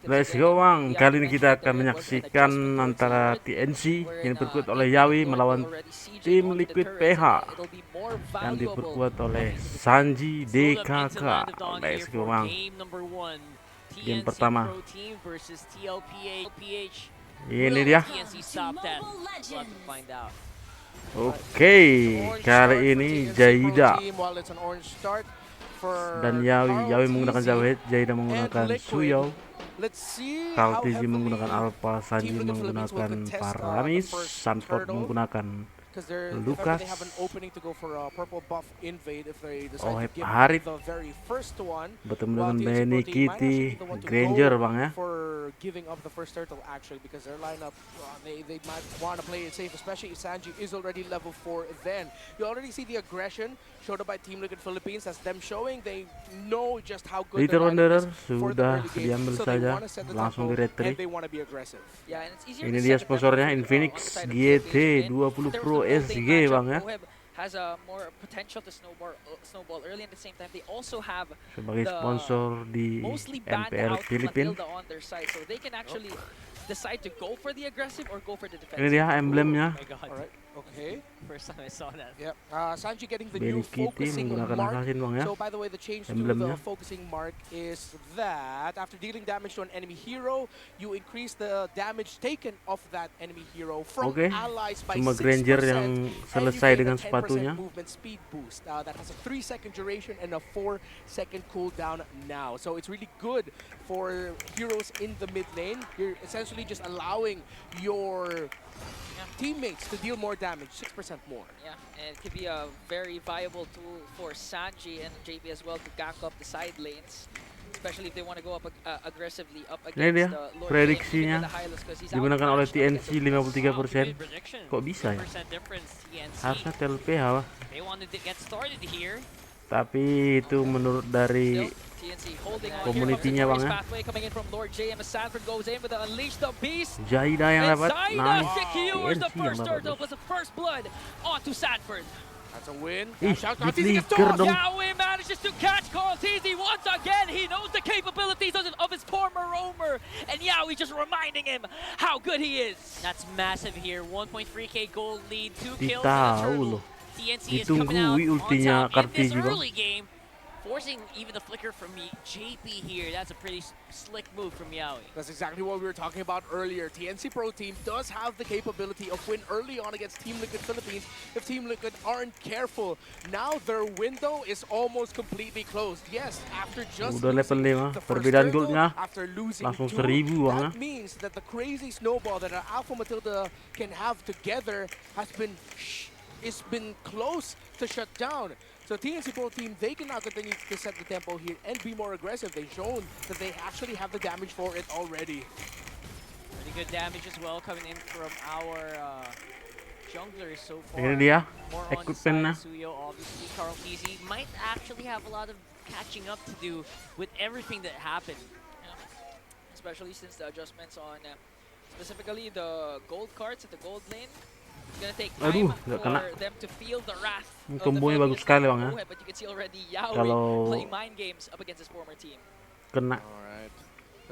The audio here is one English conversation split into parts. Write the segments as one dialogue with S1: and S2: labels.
S1: Let's go Bang, kali ini kita akan menyaksikan antara TNC yang diperkuat oleh Yawi melawan tim Liquid PH yang diperkuat oleh Sanji DKK. Let's go Bang, game pertama. Ini dia. Oke, kali ini Jaida dan Yawi menggunakan Zawed, Jaida menggunakan Suyo, Kaltizi menggunakan Alpha, Sanji menggunakan Paramis, Sanford menggunakan Lucas, Oheb Harith bertemu dengan Benny Kitty, Granger Bang ya.
S2: Giving up the first turtle actually because their lineup they might want to play it safe, especially if Sanji is already level 4. Then you already see the aggression showed up by Team Liquid Philippines as them showing they know just how good
S1: Leader
S2: their lineup is for the
S1: sudah
S2: early game,
S1: diambil
S2: so
S1: saja,
S2: they want to set the
S1: langsung
S2: tempo
S1: di retreat.
S2: and they want to be aggressive.
S1: Ini dia sponsornya Infinix GT 20 Pro SG Bang ya.
S3: Has a more potential to snowball early. At the same time, they also have
S1: sebagai sponsor di NPL Filipina.
S3: On their side, so they can actually decide to go for the aggressive or go for the defensive.
S1: Ini dia emblemnya.
S2: Alright, okay.
S3: First time I saw that.
S2: Yep. Sanji getting the
S1: Benny
S2: new
S1: Kitty
S2: focusing
S1: menggunakan
S2: mark.
S1: assassin Bang ya.
S2: So by the way, the change to
S1: Emblemnya.
S2: the focusing mark is that after dealing damage to an enemy hero, you increase the damage taken of that enemy hero from allies by 6%.
S1: Cuma Granger yang selesai dengan sepatunya.
S2: Movement speed boost that has a 3-second duration and a 4-second cooldown now. So it's really good for heroes in the mid lane. You're essentially just allowing your teammates to deal more damage, 6% more.
S3: Yeah, and it could be a very viable tool for Sanji and JP as well to gank up the side lanes, especially if they want to go up aggressively up against
S1: Ini dia
S3: the Lord
S1: prediksinya digunakan oleh TNC 53%. Kok bisa ya? Harusnya tlph Wah. Tapi itu menurut dari komunitinya Bang ya. Jaida yang dapat, nice. TNC yang dapat.
S2: That's a win.
S1: Ih, di-flicker dong.
S3: Yawi manages to catch Kaltizi once again. He knows the capabilities of his former roamer, and Yawi just reminding him how good he is.
S4: That's massive here. 1.3k gold lead, 2 kills
S1: Di
S4: on the
S1: tahu
S4: turtle.
S1: loh.
S4: TNC is coming out
S1: Ditunggu
S4: on
S1: ultinya
S4: top in this
S1: Kaltizi Bang.
S4: early game, forcing even the flicker from JP here. That's a pretty slick move from Yawi.
S2: That's exactly what we were talking about earlier. TNC Pro Team does have the capability of win early on against Team Liquid Philippines if Team Liquid aren't careful. Now their window is almost completely closed. Yes, after just
S1: Udah level 5, perbedaan goldnya langsung 1000 Bang ya.
S2: that means that the crazy snowball that Alpha Matilda can have together has been close to shut down. So TNC Pro Team, they can now continue to set the tempo here and be more aggressive. They've shown that they actually have the damage for it already.
S4: Pretty good damage as well coming in from our junglers so far.
S1: Ini dia
S4: More on
S1: equipmentnya.
S4: Suyo, obviously. Kaltizi might actually have a lot of catching up to do with everything that happened.
S3: Yeah. Especially since the adjustments on specifically the gold cards at the gold lane. It's gonna take time for them to feel the wrath of the
S1: Kombonya bagus sekali Bang ya.
S3: but you can see already Yawi
S1: Kalau
S3: playing mind games up against his former team.
S1: Kena
S2: Alright.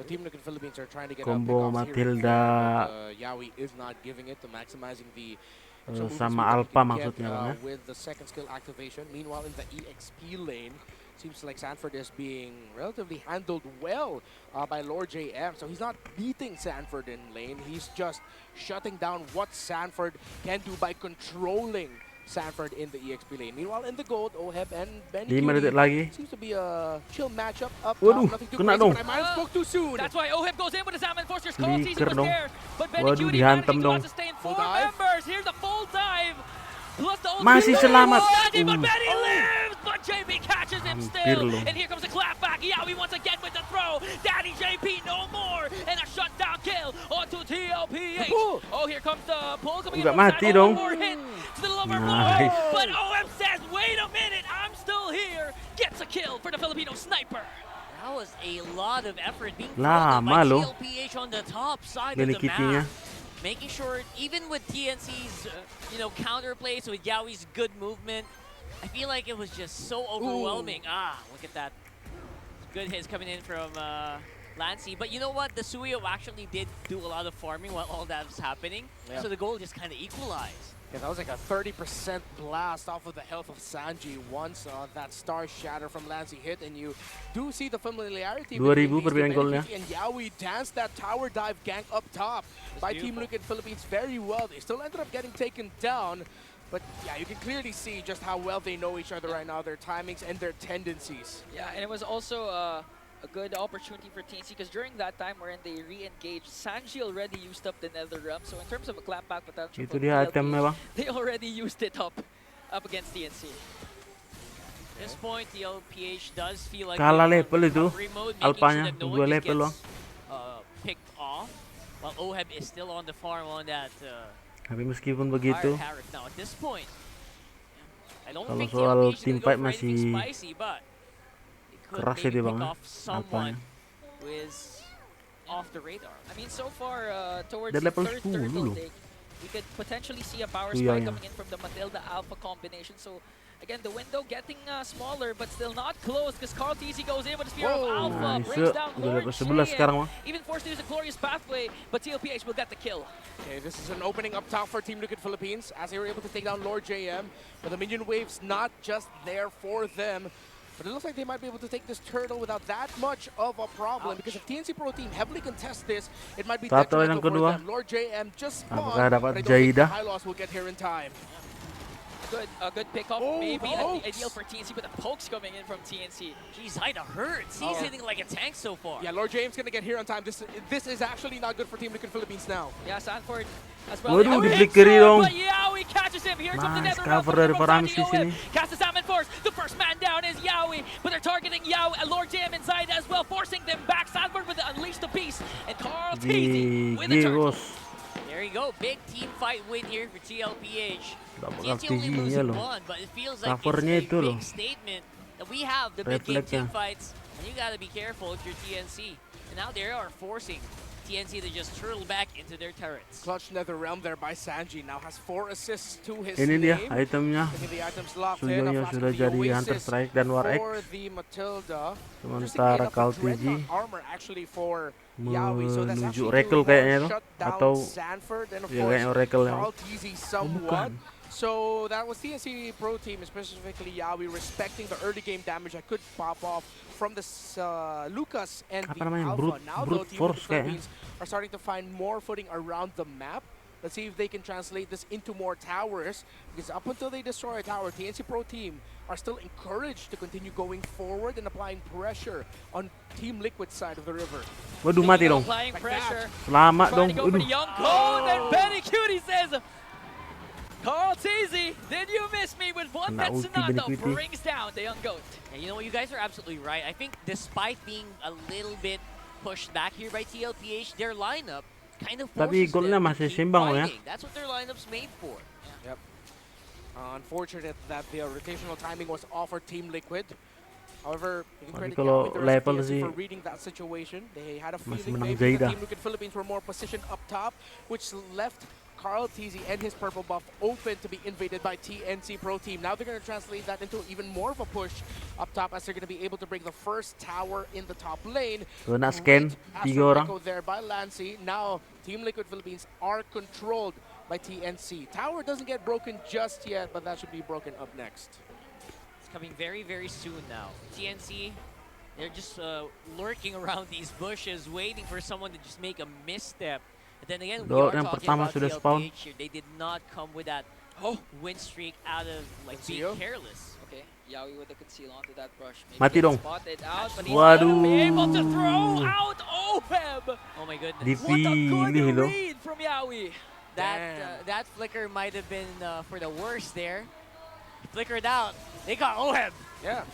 S2: The Team Liquid Philippines are trying to get
S1: combo Matilda
S2: Yawi is not giving it to maximizing the
S1: sama Alpha maksudnya Bang ya.
S2: with the second skill activation. Meanwhile in the EXP lane, seems like Sanford is being relatively handled well by Lord JM. So he's not beating Sanford in lane. He's just shutting down what Sanford can do by controlling Sanford in the EXP lane. Meanwhile in the gold, Oheb and Benny
S1: 5 detik lagi.
S2: seems to be a chill matchup up
S1: Waduh,
S2: top. Nothing too
S1: kena
S2: crazy,
S1: dong.
S2: but I might have spoke too soon.
S3: That's why Oheb goes in with his Salmon Forcer's
S1: Flicker dong. Waduh,
S3: Cutie
S1: dihantam
S3: managing to
S1: dong.
S3: sustain 4 members. Here's a full dive. Plus the
S1: Masih selamat.
S3: But Benny lives, but JP catches him still. And here comes the clap back. Yawi once again with the throw. Daddy JP no more. And a shutdown kill onto tlph. Oh, here comes the pull coming in.
S1: Nggak mati dong.
S3: Hit to the lower
S1: Nice.
S3: floor. But OM says, wait a minute, I'm still here. Gets a kill for the Filipino sniper.
S4: That was a lot of effort being
S1: Lama
S4: by
S1: loh.
S4: tlph on the top side
S1: Benny
S4: of the
S1: Kitty-nya.
S4: map. Making sure, even with TNC's, counterplays, with Yawi's good movement, I feel like it was just so overwhelming. Look at that. Good hits coming in from Lancy. But you know what? The Suyo actually did do a lot of farming while all that was happening.
S2: Yeah.
S4: So the goal just kind of equalized.
S2: Yeah, that was like a 30% blast off of the health of Sanji once that Star Shatter from Lancy hit, and you do see the familiarity
S1: 2000
S2: between
S1: perbedaan
S2: these
S1: golnya.
S2: two. And Yawi danced that tower dive gank up top by Team Liquid Philippines very well. They still ended up getting taken down, but yeah, you can clearly see just how well they know each other right now, their timings and their tendencies.
S3: Yeah, and it was also a good opportunity for TNC because during that time wherein they re-engaged, Sanji already used up the Nether Realm. So in terms of a clapback potential,
S1: Itu
S3: for
S1: dia
S3: TLP,
S1: itemnya, Bang.
S3: they already used it up against TNC.
S4: At this point, the LPH does feel like
S1: Kalah
S4: they're on
S1: level itu,
S4: recovery mode, making
S1: Alpanya,
S4: sure that no
S1: 2
S4: one just
S1: level, Bang.
S4: gets picked off, while Oheb is still on the farm on that
S1: Tapi meskipun begitu,
S4: Harith. Now at this point, I don't
S1: Kalau
S4: think
S1: soal
S4: TLPH is
S1: team
S4: gonna go
S1: fight
S4: for anything
S1: masih
S4: spicy, but it could
S1: keras
S4: maybe
S1: ya dia,
S4: pick
S1: Bang,
S4: off someone
S1: Alpanya.
S4: who is off the radar.
S3: I mean, so far, towards
S1: Dia
S3: the
S1: level
S3: third
S1: 10
S3: turtle
S1: loh.
S3: take, we could potentially see a power
S1: Iya,
S3: spike
S1: iya.
S3: coming in from the Matilda Alpha combination. So, again, the window getting smaller, but still not close because Carl TZ goes in with a Spear of
S2: Whoa.
S3: Alpha,
S1: Nice.
S3: brings down
S1: Udah
S3: Lord
S1: level 11
S3: J,
S1: sekarang, Bang.
S3: even forced to use a glorious pathway, but TLPH will get the kill.
S2: Okay, this is an opening up top for Team Liquid Philippines as they were able to take down Lord JM, but the minion wave's not just there for them. But it looks like they might be able to take this turtle without that much of a problem. Because if TNC Pro Team heavily contests this, it might be
S1: Turtle yang
S2: detrimental for
S1: kedua.
S2: them. Lord JM just
S1: Apakah
S2: spawned,
S1: dapat
S2: but I don't think the
S1: Jaida?
S2: high loss will get here in time.
S3: A good pickup,
S2: Oh,
S3: maybe
S2: pokes.
S3: ideal for TNC, but the pokes coming in from TNC.
S4: Jeez, Zaida hurts. He's hitting like a tank so far.
S2: Yeah, Lord JM's gonna get here on time. This is actually not good for Team Liquid Philippines now.
S3: Yeah, Sanford as well.
S1: Waduh,
S3: Yawi
S1: di-flickeri
S3: hits,
S1: dong.
S3: but Yawi catches him. Here comes the
S1: Nice
S3: Nether
S1: cover
S3: Realm
S1: dari Faramis di
S3: Oheb.
S1: sini.
S3: Cast the Salmon Force. The first man down is Yawi, but they're targeting Yawi and Lord JM inside as well, forcing them back. Sanford with the Unleash the Beast, and Carl TZ with the
S1: GG,
S3: turtle.
S1: bos.
S4: There you go. Big team fight win here for TLPH.
S1: Dapat
S4: TNC only
S1: TZ-nya
S4: losing
S1: loh.
S4: one, but it feels like
S1: Covernya
S4: it's
S1: itu
S4: a
S1: loh.
S4: big statement that we have the mid-game
S1: Refleksnya.
S4: team fights, and you gotta be careful if you're TNC. And now they are forcing TNC to just turtle back into their turrets.
S2: Clutch Nether Realm there by Sanji. Now has 4 assists to his
S1: Ini dia
S2: name.
S1: itemnya.
S2: Getting the items locked in.
S1: Suyonya
S2: A flash
S1: sudah
S2: of the
S1: jadi
S2: Oasis
S1: Hunter Strike dan War X.
S2: for the Matilda.
S1: Sementara
S2: Interestingly enough,
S1: Carl
S2: a Dreadnought
S1: TZ
S2: armor actually for Yawi. So that's
S1: menuju
S2: actually
S1: Oracle
S2: to
S1: kayaknya tuh.
S2: shut down
S1: Atau
S2: Sanford and of
S1: ya
S2: course
S1: kayaknya Oracle ya.
S2: Carl TZ somewhat.
S1: bukan.
S2: So that was TNC Pro Team, specifically Yawi, respecting the early game damage that could pop off from the Lucas and
S1: Apa
S2: the
S1: namanya?
S2: Alpha. Now though,
S1: Brute
S2: Team
S1: Force kayaknya.
S2: Philippines are starting to find more footing around the map. Let's see if they can translate this into more towers, because up until they destroy a tower, TNC Pro Team are still encouraged to continue going forward and applying pressure on Team Liquid's side of the river.
S1: Waduh, mati dong.
S3: Applying
S2: Like
S3: pressure.
S1: Selamat dong.
S3: Trying to go for the
S1: Aduh.
S3: young cone, and Benny Cutie says, Carl TZ, did you miss me with one
S1: Kena
S3: that
S1: ulti
S3: Sonata
S1: Benny Cutie.
S3: brings down the young goat.
S4: And you know what, you guys are absolutely right. I think despite being a little bit pushed back here by TLPH, their lineup kind of
S1: Tapi
S4: forces
S1: golnya
S4: them to
S1: masih
S4: keep
S1: seimbang loh ya.
S4: fighting. That's what their lineup's made for.
S2: Yep. Unfortunate that the rotational timing was off for Team Liquid. However, you can
S1: Tapi
S2: credit
S1: kalau
S2: Yawi, the rest of
S1: level
S2: TNC
S1: sih
S2: for reading that situation. They had a
S1: masih
S2: feeling
S1: menang
S2: maybe the
S1: Zaida.
S2: Team Liquid Philippines were more positioned up top, which left Carl TZ and his purple buff open to be invaded by TNC Pro Team. Now they're going to translate that into even more of a push up top, as they're going to be able to break the first tower in the top lane.
S1: Tuh nak scan
S2: Great
S1: 3 orang.
S2: Astro Echo there by Lancy. Now Team Liquid Philippines are controlled by TNC. Tower doesn't get broken just yet, but that should be broken up next.
S4: It's coming very, very soon now. TNC, they're just lurking around these bushes, waiting for someone to just make a misstep. But then again, we
S1: Dot
S4: are
S1: yang
S4: talking
S1: pertama
S4: about
S1: sudah spawn.
S4: TLPH here. They did not come with that win streak out of like being
S2: Conceal.
S4: careless.
S3: Okay, Yawi with the conceal onto that brush. Maybe
S1: Mati
S3: gets
S1: dong.
S3: spotted out, but he's
S1: Waduh.
S3: gonna be able to throw out Oheb.
S4: Oh my goodness.
S3: What a good
S1: Dipilih loh.
S3: read from Yawi.
S4: That flicker might have been for the worst there. He flickered out. They got Oheb.
S2: Yeah.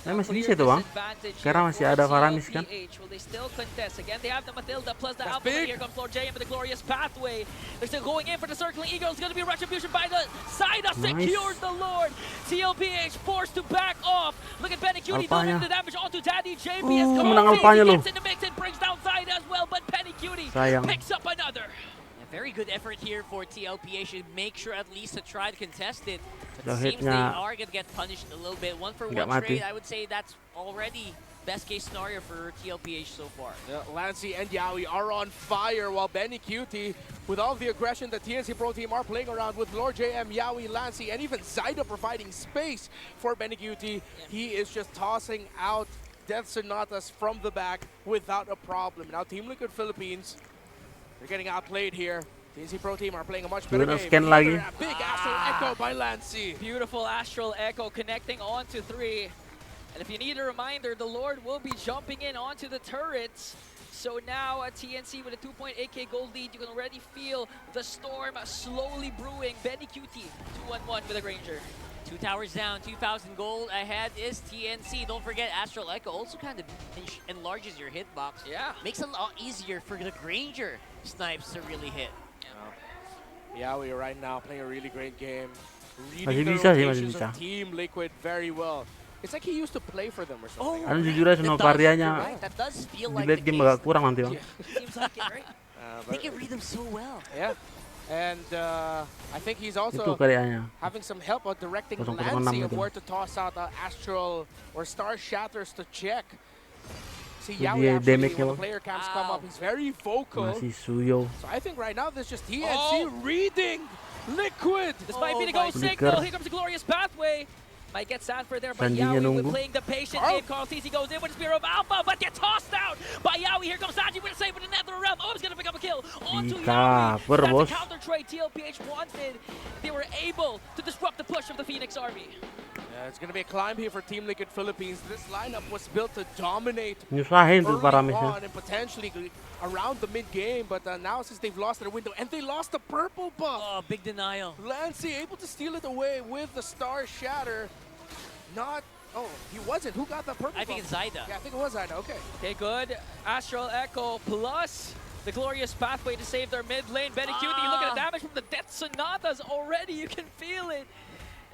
S1: Masih bisa tuh, Bang. Sekarang masih ada Faramis kan?
S3: Will they still contest? Again, they have the Matilda plus the
S2: That's
S3: Alpha.
S2: big.
S3: Here comes Lord J with the glorious pathway. They're still going in for the circling eagle. It's going to be a retribution by the side of
S1: Nice.
S3: secures the Lord. TLPH forced to back off. Look at Penny Cutie
S1: Alpanya.
S3: doing the damage onto Daddy JP.
S1: menang Alpanya loh.
S3: Gets in the mix and brings down Zaida as well, but Penny Cutie
S1: Sayang.
S3: picks up another.
S4: A very good effort here for TLPH to make sure at least to try to contest it. But it
S1: Jauh
S4: seems they
S1: hitnya
S4: are going to get punished a little bit. One for
S1: nggak
S4: one
S1: mati.
S4: trade, I would say that's already best case scenario for TLPH so far.
S2: Lancey and Yawi are on fire while Benny Cutie, with all the aggression that TNC Pro Team are playing around with Lord JM, Yawi, Lancey, and even Zyda providing space for Benny Cutie. He is just tossing out Death Sonatas from the back without a problem. Now Team Liquid Philippines, they're getting outplayed here. TNC Pro Team are playing a much better game.
S1: Scan lagi.
S2: Big Astral Echo by Lancey.
S3: Beautiful Astral Echo connecting onto 3. And if you need a reminder, the Lord will be jumping in onto the turrets. So now TNC with a 2.8k gold lead, you can already feel the storm slowly brewing. Benny Cutie, 2-1-1 with a Granger.
S4: 2 towers down, 2,000 gold ahead is TNC. Don't forget, Astral Echo also kind of enlarges your hitbox.
S3: Yeah.
S4: Makes it a lot easier for the Granger snipes to really hit.
S2: Yawi right now playing a really great game.
S1: Masih
S2: Reading the
S1: bisa sih, masih
S2: rotations
S1: bisa.
S2: of Team Liquid very well. It's like he used to play for them or something.
S1: Anu jujur aja
S4: that
S1: semua
S4: does-
S1: varianya
S4: right, that does feel
S1: di
S4: like
S1: late
S4: the
S1: game
S4: case.
S1: agak kurang nanti bang.
S4: Seems like it, right? They can read them so well.
S2: Yeah. And I think he's
S1: Itu
S2: also
S1: karyanya.
S2: having some help on directing
S1: 0.6
S2: Lancey of
S1: gitu.
S2: where to toss out Astral or Star Shatters to check. See,
S1: Itu
S2: Yawi
S1: dia
S2: actually,
S1: damage-nya,
S2: when the
S1: Bang.
S2: player cams come up, he's very vocal.
S1: Masih Suyo.
S2: So I think right now there's just TNC reading Liquid.
S3: This might be the
S4: Oh
S3: go
S4: my
S3: signal.
S1: God.
S3: Here comes the glorious pathway. Might get Sanford there, but
S1: Sanjinya
S3: Yawi with
S1: nunggu.
S3: playing the patient
S2: Oh.
S3: game. Carl TC goes in with his Spear of Alpha, but gets tossed out by Yawi. Here comes Sanji with a save with another realm. Oh, he's gonna pick up a kill onto Yawi.
S1: Dikaper,
S3: That's
S1: bos.
S3: a counter trade TLPH wanted. They were able to disrupt the push of the Phoenix Army.
S2: It's going to be a climb here for Team Liquid Philippines. This lineup was built to dominate
S1: Nyusahin tuh para
S2: early
S1: misnya.
S2: on and potentially around the mid-game, but now since they've lost their window, and they lost the purple buff,
S4: Oh, big denial.
S2: Lancey able to steal it away with the Star Shatter. Not, oh, he wasn't. Who got the purple
S4: I think it's
S2: buff?
S4: Zyda.
S2: Yeah, I think it was Zyda, okay.
S3: Okay, good. Astral Echo plus the glorious pathway to save their mid lane. Benny Cutie, look at the damage from the Death Sonatas already. You can feel it.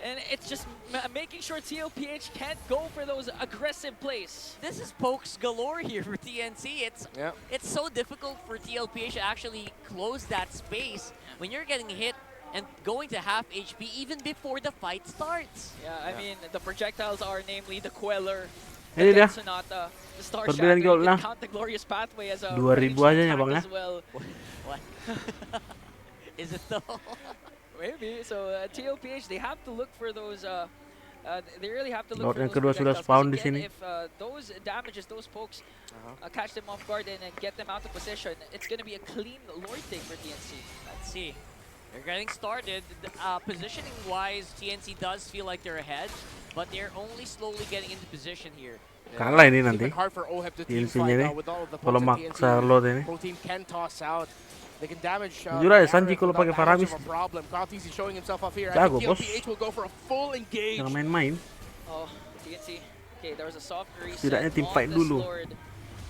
S3: And it's just making sure TLPH can't go for those aggressive plays.
S4: This is pokes galore here for TNC.
S2: Yeah.
S4: It's so difficult for TLPH to actually close that space when you're getting hit and going to half HP even before the fight starts.
S3: Yeah, I mean, the projectiles are namely the Queller,
S1: Ini
S3: the
S1: dia.
S3: Death Sonata, the Star Shatter.
S1: Perbedaan
S3: You
S1: gold
S3: can
S1: lah.
S3: count the glorious pathway as a
S1: 2000
S3: ranged
S1: aja ya,
S3: attack
S1: Bang, ya?
S3: as well.
S4: What? Is it though?
S3: Maybe. So TLPH, they have to look for those. They really have to look
S1: Lord
S3: for
S1: yang
S3: those
S1: kedua sudah
S3: projectiles,
S1: spawn
S3: 'cause
S1: di
S3: again,
S1: sini.
S3: if those damages, those pokes catch them off guard and get them out of position, it's going to be a clean Lord take for TNC.
S4: Let's see. They're getting started. Positioning-wise, TNC does feel like they're ahead, but they're only slowly getting into position here.
S1: Kalah ini
S2: It's
S1: nanti.
S2: even hard for Oheb to team
S1: TNC-nya
S2: fight
S1: nih.
S2: now with all of the
S1: Kalau
S2: pokes that
S1: maksa
S2: TNC
S1: load ini.
S2: Pro Team can toss out. They can damage
S1: Jujur aja, Sanji
S2: Harith
S1: kalau
S2: without
S1: pakai
S2: that much
S1: Faramis.
S2: of a problem. Carl TC showing himself off here.
S1: Jago,
S2: I think
S1: bos.
S2: TLPH will go for a full engage.
S1: Jangan main-main.
S3: Oh, TNC. Okay, there was a soft reset
S1: Setidaknya team
S3: on
S1: fight
S3: this
S1: dulu.
S3: Lord.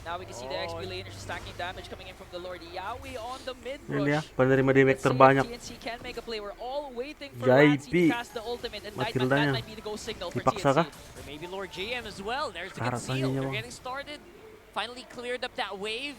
S3: Now we can see the XP laners stacking damage coming in from the Lord. Yawi on the mid
S1: Ini dia,
S3: rush.
S1: penerima
S3: Let's
S1: damage
S3: see if
S1: terbanyak.
S3: TNC can make a play. We're all waiting for
S1: JP.
S3: Lancey to cast the ultimate, and that
S1: Matildanya.
S3: might be the go signal for
S1: Dipaksa
S3: TNC.
S1: kah?
S4: Or maybe Lord JM as well. There's the
S1: Karat
S4: conceal.
S1: tanya,
S4: They're
S1: Bang.
S4: getting started. Finally cleared up that wave.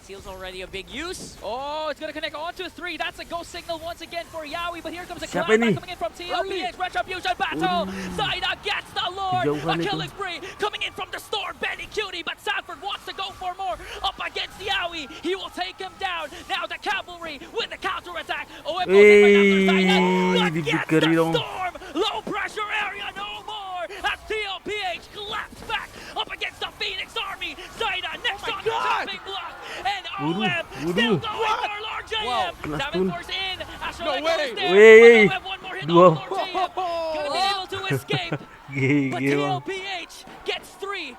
S4: Seal's already a big use.
S3: Oh, it's going to connect onto 3. That's a go signal once again for Yawi, but here comes a
S1: Siapa
S3: clap
S1: ini?
S3: coming in from TLPH. Retribution battle. Zyda gets the Lord. A
S1: Kejauhan itu.
S3: killing spree coming in from the storm. Benny Cutie, but Sanford wants to go for more. Up against Yawi. He will take him down. Now the cavalry with the counterattack. Oh, it goes in right after Zyda. But gets the
S1: dipikir dong.
S3: storm. Low pressure area no more. As TLPH collapsed back up against the Phoenix Army. Zyda next on the chopping block. And Oheb still going for Lord JM.
S1: Kelas
S3: Seven
S1: pun.
S3: force in. Astral
S2: No
S3: Echo
S2: way.
S3: is there.
S1: Wey.
S3: But Oheb one more hit
S1: Dua.
S3: on Lord JM. Gonna be able to escape. But
S1: GG bang.
S3: TLPH gets 3.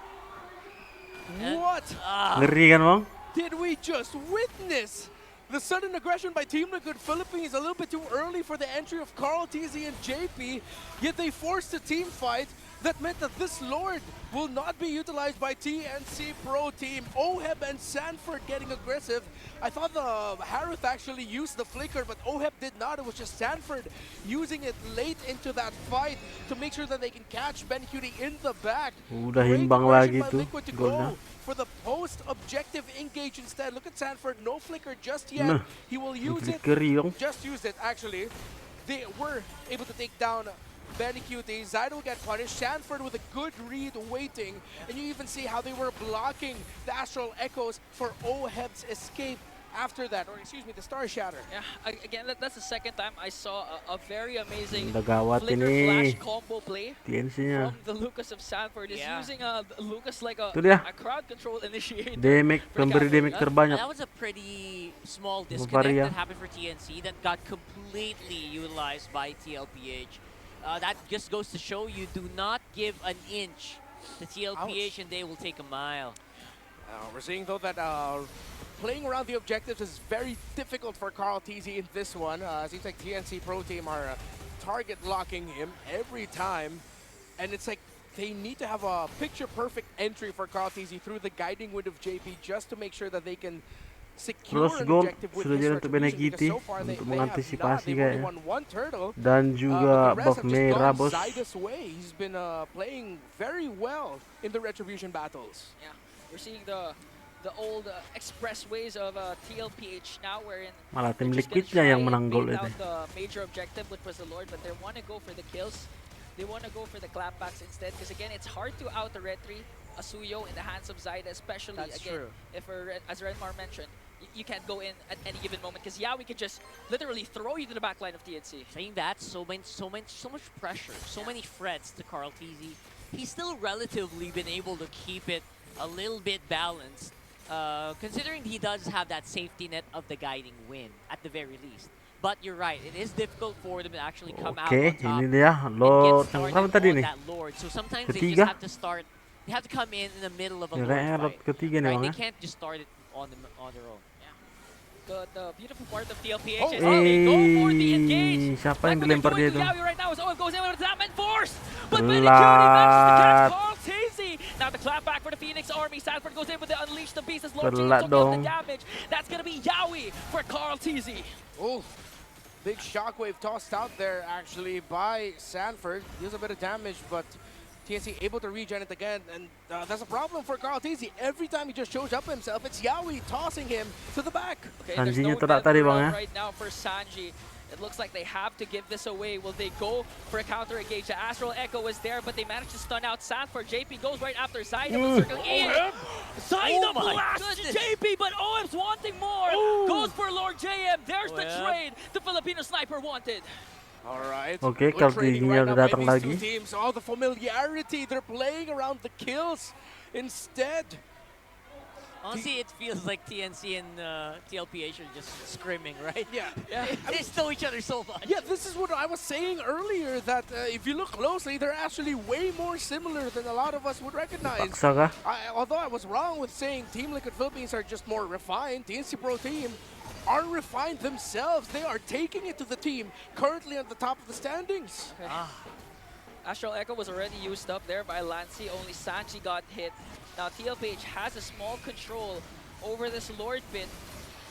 S2: What
S1: Ngeri kan bang?
S2: did we just witness? The sudden aggression by Team Liquid Philippines, a little bit too early for the entry of Carl TZ and JP, yet they forced a team fight that meant that this Lord will not be utilized by TNC Pro Team. Oheb and Sanford getting aggressive. I thought the Harith actually used the flicker, but Oheb did not. It was just Sanford using it late into that fight to make sure that they can catch Ben Cutie in the back.
S1: Udah
S2: Great
S1: imbang
S2: aggression
S1: lagi
S2: by
S1: tuh
S2: Liquid to
S1: golnya.
S2: go for the post-objective engage instead. Look at Sanford, no flicker just yet.
S1: Nah,
S2: He will use it,
S1: Flickeri dong.
S2: just used it actually. They were able to take down Benny QT. Zaid will get punished. Sanford with a good read waiting. And you even see how they were blocking the Astral Echoes for Oheb's escape after that. Or excuse me, the Star Shatter.
S3: Yeah, again, that's the second time I saw a very amazing
S1: Nagawat
S3: flicker
S1: ini
S3: flash combo play
S1: TNC-nya.
S3: from the Lucas of Sanford. Is
S4: Yeah.
S3: using Lucas like a
S1: Itu dia.
S3: crowd control initiator.
S1: Damage, pemberi damage terbanyak.
S4: That was a pretty small
S1: Varia.
S4: disconnect that happened for TNC that got completely utilized by tlph. That just goes to show you, do not give an inch to tlph and they will take a mile.
S2: We're seeing though that playing around the objectives is very difficult for Carl TZ in this one. Seems like TNC Pro Team are target locking him every time. And it's like they need to have a picture-perfect entry for Carl TZ through the guiding wind of JP just to make sure that they can secure
S1: Terus
S2: an
S1: goal
S2: objective with
S1: sudah
S2: this
S1: jadi untuk
S2: retribution,
S1: Benegiti
S2: because so far
S1: untuk
S2: they have
S1: mengantisipasi
S2: not. They've only
S1: kayaknya.
S2: won one turtle.
S1: Dan
S2: But
S1: juga
S2: the rest
S1: buff
S2: have just
S1: merah
S2: gone
S1: bos.
S2: Zydus' way. He's been playing very well in the retribution battles.
S3: Yeah, we're seeing the old expressways of tlph now, wherein
S1: Malah tim
S3: they're just gonna
S1: Liquidnya yang
S3: try and
S1: menang gol
S3: bait
S1: itu.
S3: out the major objective, which was the Lord, but they want to go for the kills. They want to go for the clapbacks instead, because again, it's hard to out the retry Asuyo in the hands of Zyda, especially
S2: That's
S3: again
S2: true.
S3: if as Renmar mentioned, you can't go in at any given moment, because Yawi can just literally throw you to the back line of TNC.
S4: Saying that, so much pressure, so many threats to Carl TZ. He's still relatively been able to keep it a little bit balanced, considering he does have that safety net of the guiding wind at the very least. But you're right, it is difficult for them to actually come out
S1: Oke,
S4: on top
S1: ini dia
S4: and
S1: Lord
S4: get
S1: yang
S4: started
S1: berapa tadi
S4: on
S1: nih?
S4: that Lord. So sometimes they
S1: Ketiga?
S4: just have to start. They have to come in the middle of a
S1: Ya,
S4: Lord
S1: kayaknya Lord
S4: fight.
S1: ketiga nih
S4: Right?
S1: bang
S4: They
S1: ya.
S4: can't just start it on their own.
S3: The beautiful part of TLPH
S2: Oh,
S3: is they go for the engage.
S1: Siapa yang
S3: Like what they're
S1: dilempar
S3: doing
S1: dia
S3: to
S1: itu?
S3: Yawi right now is Oheb goes in with that force. But Benny Cutie manages to catch
S1: Telat.
S3: Carl TZ. Now the clap back for the Phoenix Army. Sanford goes in with the Unleash the Beast as Lord
S1: Telat
S3: G took out the
S1: dong.
S3: damage. That's going to be Yawi for Carl TZ.
S2: Oh, big shockwave tossed out there actually by Sanford. Deals a bit of damage, but TNC able to regen it again, and that's a problem for Carl TZ. Every time he just shows up himself, it's Yawi tossing him to the back.
S3: Okay, there's
S1: Sanjinya
S3: no
S1: terak tadi, Bang, ya.
S3: right now for Sanji. It looks like they have to give this away. Will they go for a counter engage? The Astral Echo is there, but they managed to stun out Sanford. JP goes right after Zaida, but circling in. Zaida
S4: Oh my
S3: blasts
S4: goodness.
S3: JP, but Oheb's wanting more. Goes for Lord JM. There's the
S4: Oheb.
S3: trade. The Filipino sniper wanted.
S2: All right.
S1: Oke,
S2: Good
S1: Carl
S2: trading
S1: TZ-nya
S2: right
S1: udah
S2: now by
S1: datang
S2: these
S1: lagi.
S2: two teams. Oh, the familiarity. They're playing around the kills instead.
S4: Honestly, it feels like TNC and TLPH are just scrimming, right?
S2: Yeah.
S4: They know each other so much.
S2: Yeah, this is what I was saying earlier, that if you look closely, they're actually way more similar than a lot of us would recognize.
S1: Paksa kah?
S2: Although I was wrong with saying Team Liquid Philippines are just more refined, TNC Pro Team are refined themselves. They are taking it to the team currently at the top of the standings.
S3: Astral Echo was already used up there by Lancy. Only Sanji got hit. Now TLPH has a small control over this Lord pit.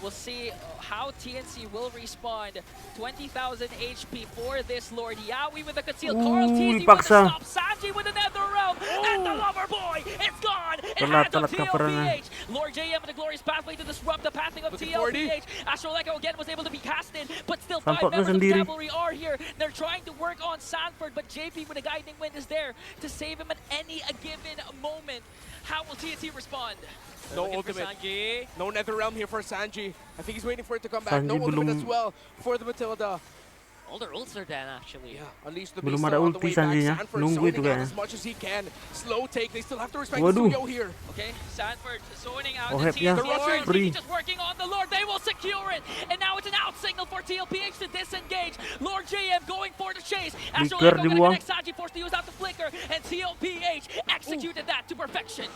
S3: We'll see how TNC will respond. 20,000 HP for this Lord. Yawi with the conceal. Carl TZ with the
S1: dipaksa.
S3: stop. Sanji with the Nether Realm. And the Lover Boy is gone. It
S1: Telat,
S3: hands of
S1: telat coverannya.
S3: TLPH. Lord JM with the glorious pathway to disrupt the pathing of
S2: With the 40.
S3: TLPH. Astral Echo again was able to be casted, but still
S1: Sanford
S3: 5
S1: na
S3: members of the
S1: sendiri.
S3: cavalry are here. They're trying to work on Sanford, but JP with a guiding wind is there to save him at any given moment. How will TNT respond?
S2: No
S4: Looking for
S2: ultimate.
S4: Sanji.
S2: No Nether Realm here for Sanji. I think he's waiting for it to come back. No
S1: Sanji
S2: ultimate
S1: belum-
S2: as well for the Matilda.
S4: All their ults are dead, actually.
S2: Yeah, unleash the
S1: Belum
S2: beast
S1: ada
S2: on the
S1: ulti
S2: way back.
S1: Sanjinya.
S2: Sanford
S1: Nunggu
S2: zoning
S1: itu
S2: out
S1: kayaknya.
S2: as much as he can. Slow take. They still have to respect
S1: Waduh.
S2: Suyo here.
S3: Okay, Sanford zoning out
S1: Ohebnya
S3: the
S2: free.
S3: TLPH just working on the Lord. They will secure it. And now it's an out signal for TLPH to disengage. Lord JM going for the chase. Astral
S1: Flicker
S3: Echo gonna
S1: dibuang.
S3: connect Sanji, forced to use out the flicker. And TLPH executed that to perfection.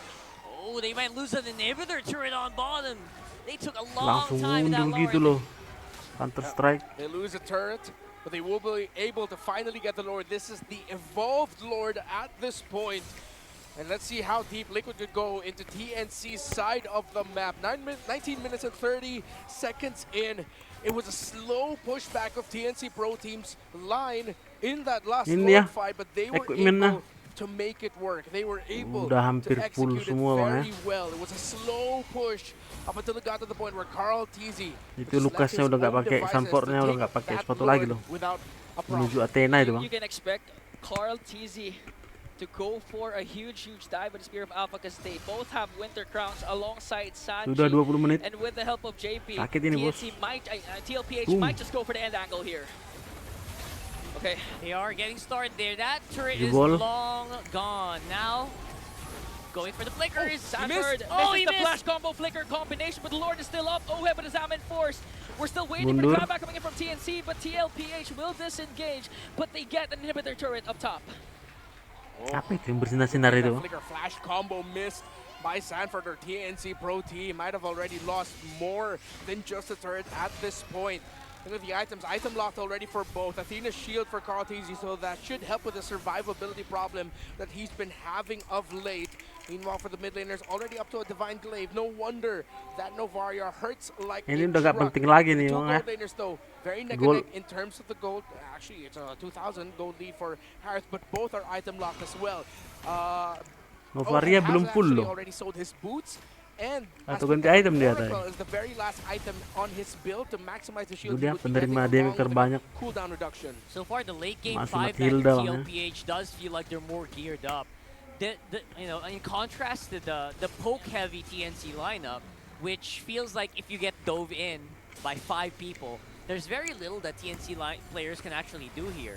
S4: Oh, they might lose an inhibitor turret on bottom. They took a long
S1: Langsung
S4: time with that
S1: mundur
S4: Lord.
S1: gitu loh. Counter strike.
S2: They lose a turret, but they will be able to finally get the Lord. This is the evolved Lord at this point. And let's see how deep Liquid could go into TNC's side of the map. 19 minutes and 30 seconds in. It was a slow pushback of TNC Pro Team's line in that last
S1: Ini ya,
S2: Lord fight, but they were
S1: equipment-nya.
S2: able to make it work. They were able
S1: Udah
S2: to
S1: hampir full
S2: execute it
S1: semua, Bang, ya.
S2: very well. It was a slow push up until it got to the point where Carl TZ
S1: Itu Lucasnya udah nggak pakai, Sanfordnya udah nggak pakai sepatu lagi loh.
S2: without a problem.
S1: Menuju Athena itu bang.
S3: You can expect Carl TZ to go for a huge dive with the Spear of Alpha because they both have Winter Crowns alongside Sanji.
S1: Sudah 20 menit.
S3: And with the help of JP,
S1: Sakit ini, bos.
S3: TLPH might just go for the end angle here. Okay.
S4: They are getting started there. That turret is
S1: Jebol.
S4: long gone. Now, going for the flickers.
S3: Sanford
S4: He
S3: misses the
S4: missed.
S3: flash combo flicker combination, but the Lord is still up. Oheb with his Amen Force. We're still waiting for
S1: Mundur.
S3: the grab back coming in from TNC, but TLPH will disengage, but they get an inhibitor turret up top.
S1: Apa itu yang bersinar-sinar itu?
S2: That flicker flash combo missed by Sanford or TNC Pro Team. Might have already lost more than just a turret at this point. Look at the items. Item locked already for both. Athena's shield for Carl TZ, so that should help with the survivability problem that he's been having of late. Meanwhile, for the mid laners, already up to a Divine Glaive. No wonder that Novaria hurts like
S1: Ini
S2: a
S1: udah gak
S2: truck.
S1: penting lagi nih,
S2: The two
S1: Bang, ya.
S2: gold laners, though, very
S1: Gold.
S2: negative in terms of the gold. Actually, it's a 2,000 gold lead for Harith, but both are item locked as well.
S1: Novaria belum full loh.
S2: Already sold his boots. And
S1: Atau ganti item dia tadi.
S2: is the very last item on his build to maximize the shield.
S1: Itu dia
S2: he would be
S1: penerima
S2: getting
S1: damage
S2: along with
S1: terbanyak.
S2: a cooldown reduction.
S4: So far, the late game
S1: Masih
S4: 5
S1: Matilda,
S4: man
S1: Bang,
S4: TLPH does feel like they're more geared up. In contrast to the poke heavy TNC lineup, which feels like if you get dove in by 5 people, there's very little that TNC players can actually do here.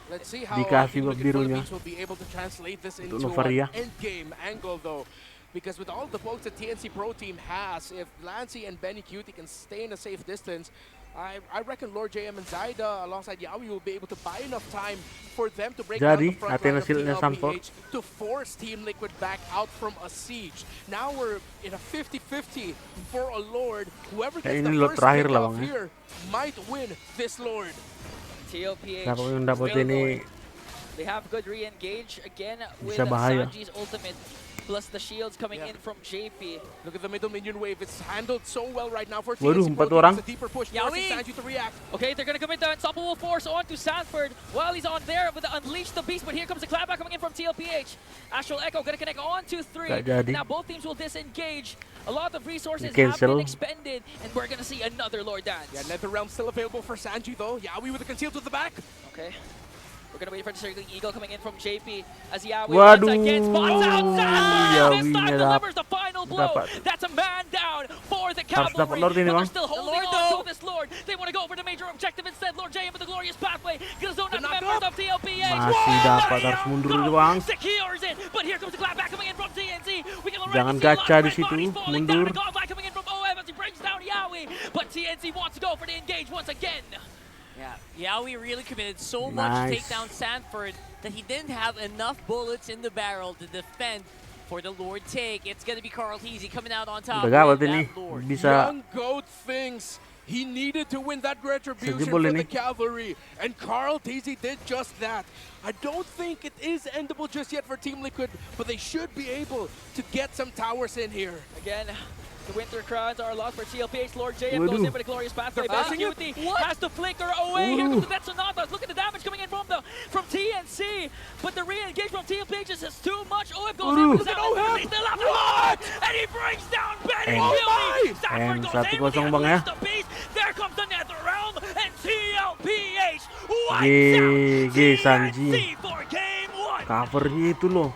S2: Let's see how
S1: Dikasih
S2: Team
S1: buff
S2: Liquid
S1: birunya.
S2: Philippines will be able to translate this
S1: Untuk
S2: into
S1: Novaria.
S2: an end game angle though. Because with all the pokes that TNC Pro Team has, if Lancy and Benny Cutie can stay in a safe distance, I reckon Lord JM and Zaida alongside Yawi will be able to buy enough time for them to break out the
S1: Jadi,
S2: front
S1: Athena
S2: line of
S1: shieldnya Sanford.
S2: TLPH to force Team Liquid back out from a siege. Now we're in a 50-50 for a Lord. Whoever gets
S1: Kayak
S2: the
S1: ini lot
S2: first
S1: terakhir
S2: pick
S1: lah,
S2: off
S1: Bang, ya.
S2: here might win this Lord.
S3: TLPH
S1: Siapa yang dapat
S3: will
S1: ini?
S3: go. They have good re-engage again with
S1: Bisa bahaya.
S3: Sanji's ultimate, plus the shields coming in from JP.
S2: Look at the middle minion wave. It's handled so well right now for
S1: Waduh,
S2: TNC
S1: 4
S2: Pro Team.
S1: orang.
S2: It's a deeper push
S3: Yawi!
S2: forcing Sanji to react.
S3: Okay, they're gonna commit the unstoppable force onto Sanford while he's on there with the Unleash the Beast, but here comes the clapback coming in from TLPH. Astral Echo gonna connect on to 3.
S1: Gak jadi.
S3: Now both teams will disengage. A lot of resources have
S1: Cancel.
S3: been expended, and we're gonna see another Lord dance.
S2: Yeah, Nether Realm still available for Sanji though. Yawi with the conceal to the back.
S3: Okay. We're gonna wait for the Circling Eagle coming in from JP as Yawi
S1: Waduh,
S3: once again spots out Sanford. This
S1: Yawinya
S3: time delivers the final blow.
S1: dapat.
S3: That's a man down for the
S1: Harus dapat
S3: cavalry.
S1: Lord ini,
S3: But
S1: Bang.
S3: they're still holding
S4: Lord,
S3: on
S4: though.
S3: to this Lord. They want to go for the major objective instead. Lord JM with the glorious pathway. Gonna zone out the
S2: knock
S3: members
S2: up.
S3: of TLPH.
S1: Masih dapat, harus mundur dulu, Bang.
S3: Secures it, but here comes the clapback coming in from TNC. We can already
S1: Jangan
S3: see a lot
S1: gacha
S3: of
S1: di
S3: red
S1: situ,
S3: bodies falling down.
S1: mundur.
S3: The godlike coming in from Oheb as he brings down Yawi, but TNC wants to go for the engage once again.
S4: Yeah, Yawi really committed so much to take
S1: Nice.
S4: down Sanford that he didn't have enough bullets in the barrel to defend for the Lord take. It's going to be Carl Teasy coming out on top
S1: Udah gawat
S4: with
S1: ini.
S4: that Lord.
S1: Bisa
S2: Young Goat thinks he needed to win that retribution
S1: Sejebol
S2: for
S1: ini.
S2: the cavalry, and Carl TZ did just that. I don't think it is endable just yet for Team Liquid, but they should be able to get some towers in here.
S3: Again, the Winter Crowns are locked for TLPH. Lord JM goes
S1: Waduh.
S3: in for the glorious pathway.
S2: They're forcing it.
S3: Cutie
S4: What?
S3: has to flicker away. Here comes
S1: Waduh.
S3: the Death Sonatas. Look at the damage coming in from TNC. But the re-engage from TLPH is just too much. Oheb goes in
S1: Waduh.
S3: for the Sonatas. They still have the
S2: What?
S3: Lord. And he brings down Benny
S1: Oh
S3: Cutie.
S2: my!
S3: Sanford goes in
S1: 1-0
S3: with the
S1: Bang, ya.
S3: Unleash the Beast. There comes the Nether Realm. And TLPH wipes
S1: GG
S3: out
S1: Sanji.
S3: TNC for game 1.
S1: covernya itu loh.